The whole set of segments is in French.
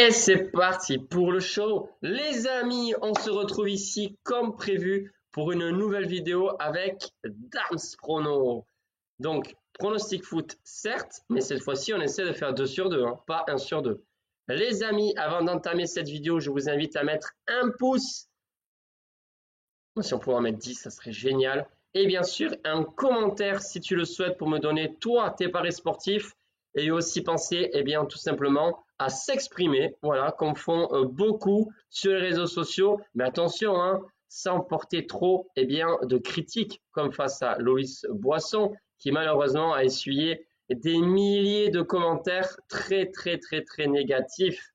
Et c'est parti pour le show. Les amis, on se retrouve ici comme prévu pour une nouvelle vidéo avec Dams Prono. Donc, pronostic foot, certes, mais cette fois-ci, on essaie de faire 2 sur 2, hein, pas 1 sur 2. Les amis, avant d'entamer cette vidéo, je vous invite à mettre un pouce. Si on pouvait en mettre 10, ça serait génial. Et bien sûr, un commentaire si tu le souhaites pour me donner, toi, tes paris sportifs. Et aussi penser, eh bien, tout simplement à s'exprimer, voilà, comme font beaucoup sur les réseaux sociaux. Mais attention, hein, sans porter trop, eh bien, de critiques, comme face à Loïs Boisson, qui malheureusement a essuyé des milliers de commentaires très négatifs,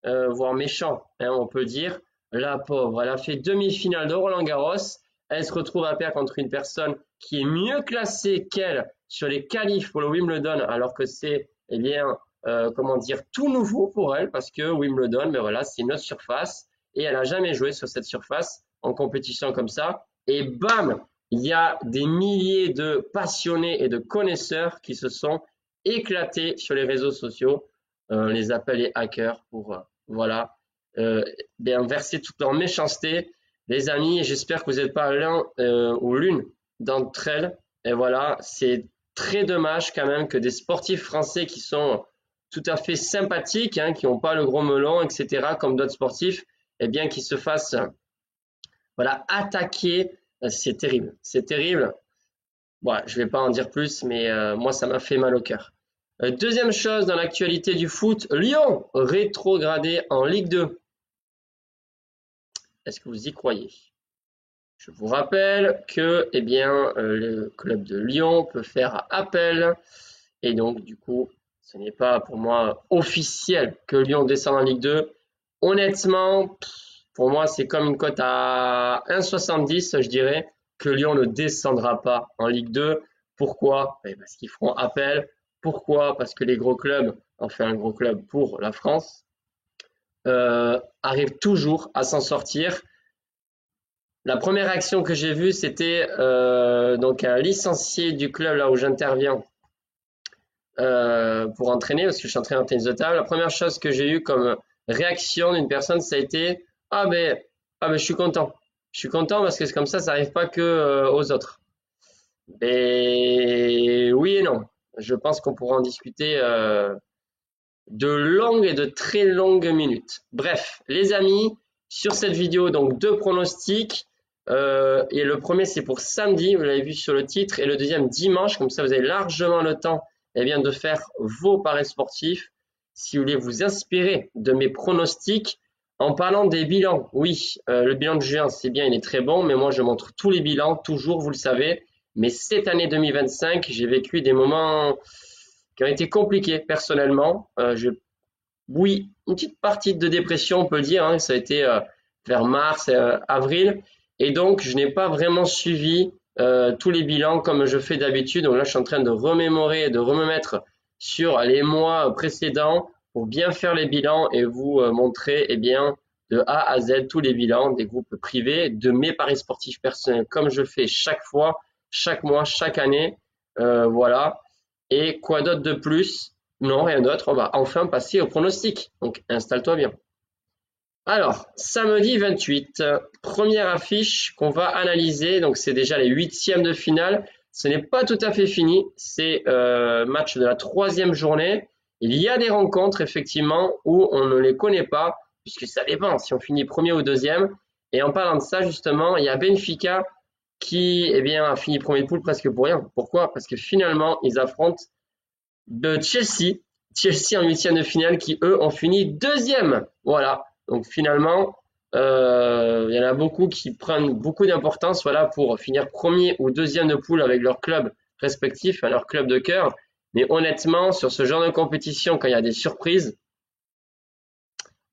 voire méchants, hein, on peut dire. La pauvre, elle a fait demi-finale de Roland-Garros. Elle se retrouve à perdre contre une personne qui est mieux classée qu'elle sur les qualifs pour le Wimbledon, alors que c'est, eh bien, comment dire, tout nouveau pour elle, parce que Wimbledon, ben voilà, c'est une autre surface, et elle n'a jamais joué sur cette surface en compétition comme ça. Et bam, il y a des milliers de passionnés et de connaisseurs qui se sont éclatés sur les réseaux sociaux. On les appelle les hackers pour, voilà, bien verser toute leur méchanceté. Les amis, j'espère que vous n'êtes pas l'un ou l'une d'entre elles. Et voilà, c'est très dommage quand même que des sportifs français qui sont tout à fait sympathiques, hein, qui n'ont pas le gros melon, etc., comme d'autres sportifs, eh bien, qui se fassent voilà, attaquer. C'est terrible, c'est terrible. Bon, je ne vais pas en dire plus, mais moi, ça m'a fait mal au cœur. Deuxième chose dans l'actualité du foot, Lyon rétrogradé en Ligue 2. Est-ce que vous y croyez? Je vous rappelle que, eh bien, le club de Lyon peut faire appel et donc, du coup, ce n'est pas pour moi officiel que Lyon descend en Ligue 2. Honnêtement, pour moi, c'est comme une cote à 1,70, je dirais, que Lyon ne descendra pas en Ligue 2. Pourquoi? Parce qu'ils feront appel. Pourquoi? Parce que les gros clubs, enfin un gros club pour la France, arrivent toujours à s'en sortir. La première action que j'ai vue, c'était donc un licencié du club là où j'interviens pour entraîner, parce que je suis entraîneur en tennis de table. La première chose que j'ai eue comme réaction d'une personne, ça a été ah ben je suis content. Je suis content parce que c'est comme ça n'arrive pas que aux autres. Mais oui et non. Je pense qu'on pourra en discuter de longues et de très longues minutes. Bref, les amis, sur cette vidéo, donc 2 pronostics. Et le premier, c'est pour samedi, vous l'avez vu sur le titre, et le deuxième dimanche, comme ça vous avez largement le temps bien, de faire vos paris sportifs. Si vous voulez vous inspirer de mes pronostics, en parlant des bilans, oui, le bilan de juin, c'est bien, il est très bon, mais moi je montre tous les bilans, toujours, vous le savez. Mais cette année 2025, j'ai vécu des moments qui ont été compliqués personnellement. Oui, une petite partie de dépression, on peut le dire, hein, ça a été vers mars, avril. Et donc, je n'ai pas vraiment suivi tous les bilans comme je fais d'habitude. Donc là, je suis en train de remémorer et de remettre sur les mois précédents pour bien faire les bilans et vous montrer eh bien, de A à Z tous les bilans des groupes privés, de mes paris sportifs personnels comme je fais chaque fois, chaque mois, chaque année. Voilà. Et quoi d'autre de plus? Non, rien d'autre. On va enfin passer au pronostic. Donc, installe-toi bien. Alors, samedi 28, première affiche qu'on va analyser. Donc, c'est déjà les 8e de finale. Ce n'est pas tout à fait fini. C'est match de la 3e journée. Il y a des rencontres, effectivement, où on ne les connaît pas, puisque ça dépend si on finit premier ou deuxième. Et en parlant de ça, justement, il y a Benfica qui eh bien, a fini premier de poule presque pour rien. Pourquoi? Parce que finalement, ils affrontent de Chelsea en 8e de finale qui, eux, ont fini deuxième. Voilà. Donc finalement, il y en a beaucoup qui prennent beaucoup d'importance voilà, pour finir premier ou deuxième de poule avec leur club respectif, leur club de cœur. Mais honnêtement, sur ce genre de compétition, quand il y a des surprises,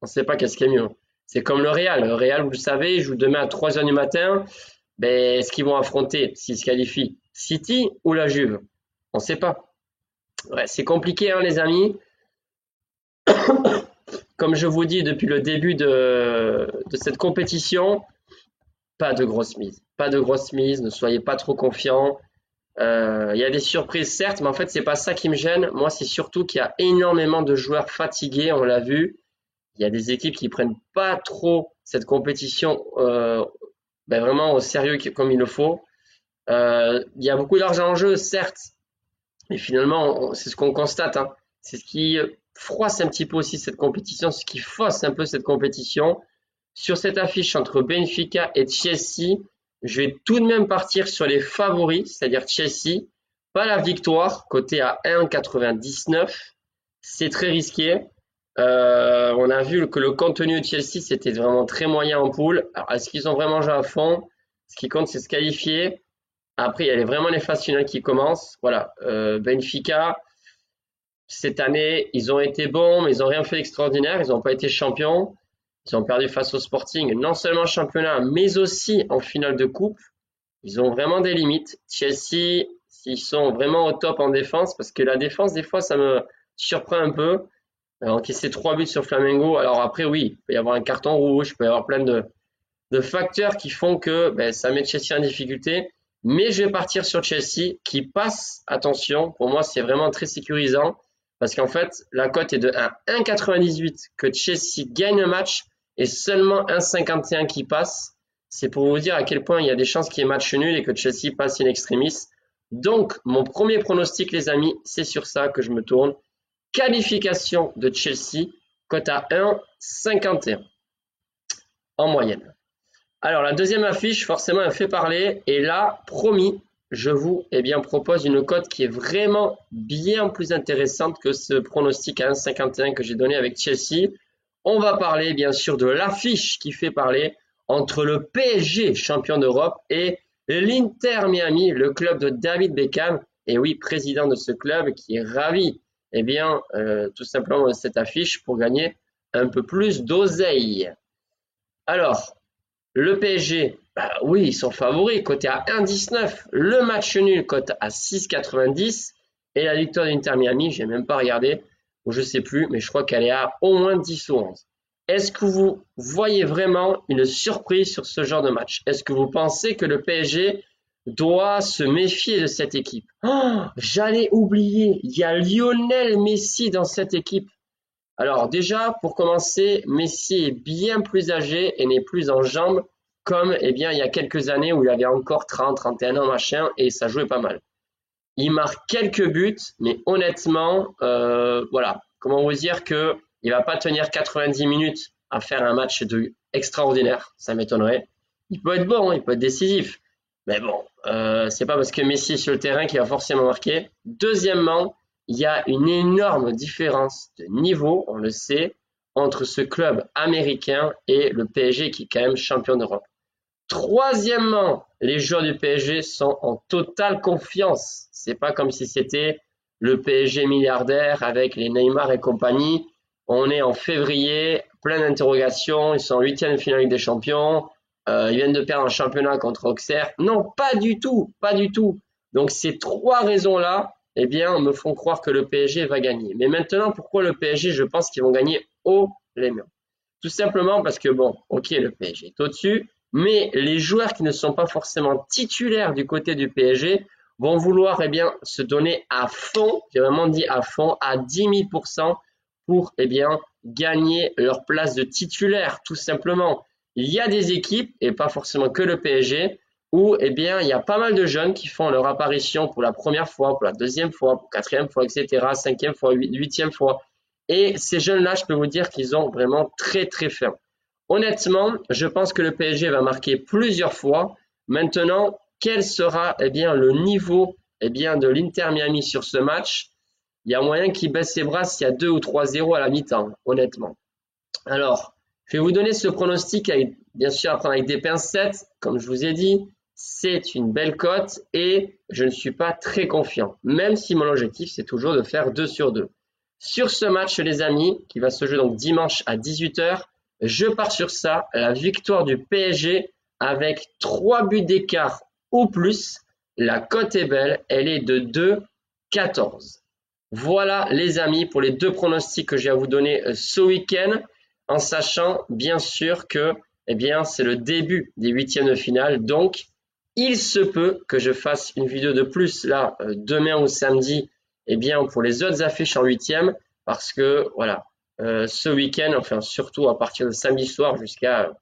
on ne sait pas qu'est-ce qui est mieux. C'est comme le Real. Le Real, vous le savez, il joue demain à 3h du matin. Ben, est-ce qu'ils vont affronter, s'ils se qualifient, City ou la Juve? On ne sait pas. Ouais, c'est compliqué, hein, les amis. Comme je vous dis depuis le début de cette compétition, pas de grosse mise. Pas de grosse mise, ne soyez pas trop confiants. Il y a des surprises, certes, mais en fait, c'est pas ça qui me gêne. Moi, c'est surtout qu'il y a énormément de joueurs fatigués, on l'a vu. Il y a des équipes qui prennent pas trop cette compétition vraiment au sérieux comme il le faut. Il y a beaucoup d'argent en jeu, certes, mais finalement, c'est ce qu'on constate, hein. C'est ce qui froisse un petit peu aussi cette compétition, ce qui fausse un peu cette compétition. Sur cette affiche entre Benfica et Chelsea, je vais tout de même partir sur les favoris, c'est-à-dire Chelsea. Pas la victoire, côté à 1,99. C'est très risqué. On a vu que le contenu de Chelsea, c'était vraiment très moyen en poule. Alors, est-ce qu'ils ont vraiment joué à fond? Ce qui compte, c'est se qualifier. Après, il y a vraiment les phases finales qui commencent. Voilà. Benfica, cette année, ils ont été bons, mais ils n'ont rien fait d'extraordinaire. Ils n'ont pas été champions. Ils ont perdu face au Sporting, non seulement en championnat, mais aussi en finale de coupe. Ils ont vraiment des limites. Chelsea, s'ils sont vraiment au top en défense, parce que la défense, des fois, ça me surprend un peu. Encaisser 3 buts sur Flamengo. Alors après, oui, il peut y avoir un carton rouge, il peut y avoir plein de facteurs qui font que ça met Chelsea en difficulté. Mais je vais partir sur Chelsea qui passe, attention, pour moi c'est vraiment très sécurisant parce qu'en fait la cote est de 1,98 que Chelsea gagne le match et seulement 1,51 qui passe. C'est pour vous dire à quel point il y a des chances qu'il y ait match nul et que Chelsea passe in extremis. Donc mon premier pronostic les amis, c'est sur ça que je me tourne. Qualification de Chelsea, cote à 1,51 en moyenne. Alors, la deuxième affiche, forcément, elle fait parler. Et là, promis, je vous propose une cote qui est vraiment bien plus intéressante que ce pronostic à 1,51 que j'ai donné avec Chelsea. On va parler, bien sûr, de l'affiche qui fait parler entre le PSG, champion d'Europe, et l'Inter Miami, le club de David Beckham. Et oui, président de ce club qui est ravi, tout simplement de cette affiche pour gagner un peu plus d'oseille. Alors, le PSG, oui, ils sont favoris, coté à 1,19. Le match nul, cote à 6,90. Et la victoire d'Inter Miami, je n'ai même pas regardé, ou je ne sais plus, mais je crois qu'elle est à au moins 10 ou 11. Est-ce que vous voyez vraiment une surprise sur ce genre de match? Est-ce que vous pensez que le PSG doit se méfier de cette équipe? Oh, j'allais oublier, il y a Lionel Messi dans cette équipe. Alors déjà, pour commencer, Messi est bien plus âgé et n'est plus en jambes comme il y a quelques années où il avait encore 30, 31 ans, machin, et ça jouait pas mal. Il marque quelques buts, mais honnêtement, voilà, comment vous dire que il va pas tenir 90 minutes à faire un match extraordinaire, ça m'étonnerait. Il peut être bon, il peut être décisif, mais bon, c'est pas parce que Messi est sur le terrain qu'il va forcément marquer. Deuxièmement, il y a une énorme différence de niveau, on le sait, entre ce club américain et le PSG qui est quand même champion d'Europe. Troisièmement, les joueurs du PSG sont en totale confiance. C'est pas comme si c'était le PSG milliardaire avec les Neymar et compagnie. On est en février, plein d'interrogations. Ils sont en 8e de finale Ligue des Champions. Ils viennent de perdre un championnat contre Auxerre. Non, pas du tout, pas du tout. Donc ces trois raisons-là, me font croire que le PSG va gagner. Mais maintenant, pourquoi le PSG? Je pense qu'ils vont gagner haut les mains. Tout simplement parce que bon, ok, le PSG est au-dessus, mais les joueurs qui ne sont pas forcément titulaires du côté du PSG vont vouloir se donner à fond, j'ai vraiment dit à fond, à 10 000% pour gagner leur place de titulaire, tout simplement. Il y a des équipes, et pas forcément que le PSG, où il y a pas mal de jeunes qui font leur apparition pour la première fois, pour la deuxième fois, pour la quatrième fois, etc., cinquième fois, huitième fois. Et ces jeunes-là, je peux vous dire qu'ils ont vraiment très très faim. Honnêtement, je pense que le PSG va marquer plusieurs fois. Maintenant, quel sera le niveau de l'Inter Miami sur ce match? Il y a moyen qu'il baisse ses bras s'il y a 2 ou 3-0 à la mi-temps, honnêtement. Alors, je vais vous donner ce pronostic, bien sûr à prendre avec des pincettes, comme je vous ai dit. C'est une belle cote et je ne suis pas très confiant, même si mon objectif c'est toujours de faire 2 sur 2. Sur ce match les amis, qui va se jouer donc dimanche à 18h, je pars sur ça, la victoire du PSG avec 3 buts d'écart ou plus. La cote est belle, elle est de 2,14. Voilà les amis pour les 2 pronostics que j'ai à vous donner ce week-end, en sachant bien sûr que c'est le début des 8e de finale, donc il se peut que je fasse une vidéo de plus là demain ou samedi pour les autres affiches en 8e, parce que voilà, ce week-end, enfin surtout à partir de samedi soir jusqu'à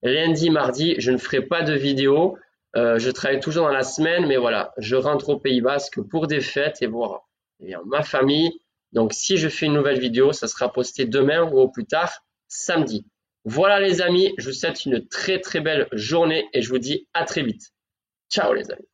lundi, mardi, je ne ferai pas de vidéo. Je travaille toujours dans la semaine, mais voilà, je rentre au Pays Basque pour des fêtes et voir ma famille. Donc si je fais une nouvelle vidéo, ça sera posté demain ou au plus tard samedi. Voilà les amis, je vous souhaite une très très belle journée et je vous dis à très vite. Ciao les amis.